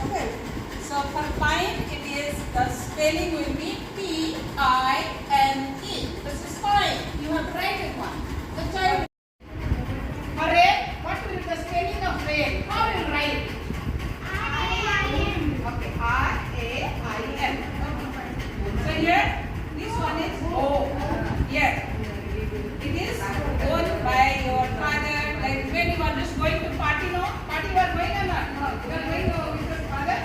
Okay. So for pine, it is the spelling will be P-I-N-E. This is fine. You have to write it one. The child. For rain, what will be the spelling of rain? How will you write? R-A-I-N. Okay, R-A-I-N. So here, this one is O. Here, it is owned by your father. Like when you are just going to party, no? Party you are going or not? No, you are going with your father.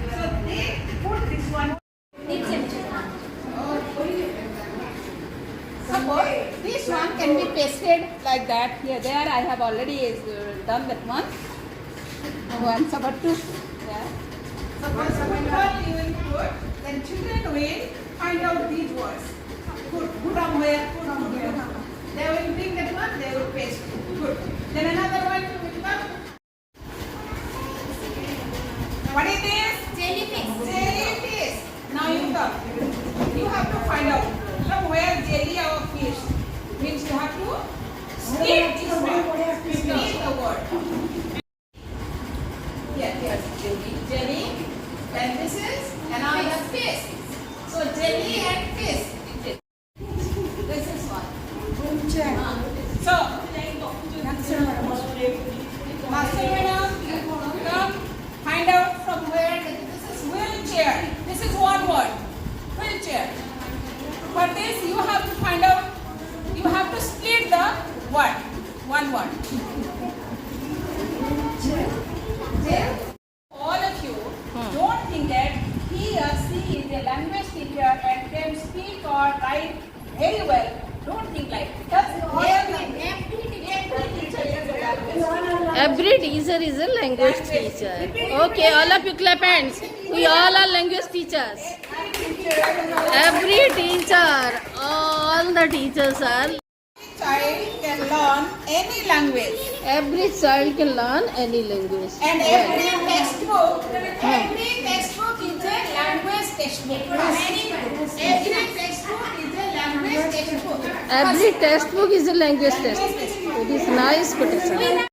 So they put this one. Suppose this one can be pasted like that. Here, there I have already done that one. One, suppose two. Yeah. Suppose one you will put, then children will find out these words. Put from where? Put from where? They will bring that one. They will paste. Good. Then another one will come. What is this? Jellyfish. Jellyfish. Now you come. You have to find out from where jelly or fish. Means you have to split this word. Split the word. Yes, jelly. Jelly. And this is, and now you have fish. So jelly and fish. This is one. So, Master Madam, come find out from where this is wheelchair. This is one word. Wheelchair. For this you have to find out, you have to split the word. One word. All of you don't think that he or she is a language teacher and can speak or write very well. Don't think like because Every teacher is a language teacher. Okay, all of you clap hands. We all are language teachers. Every teacher, all the teachers are. Child can learn any language. Every child can learn any language. And every textbook is a language textbook. Every textbook is a language textbook. Every textbook is a language textbook. It is nice quotation.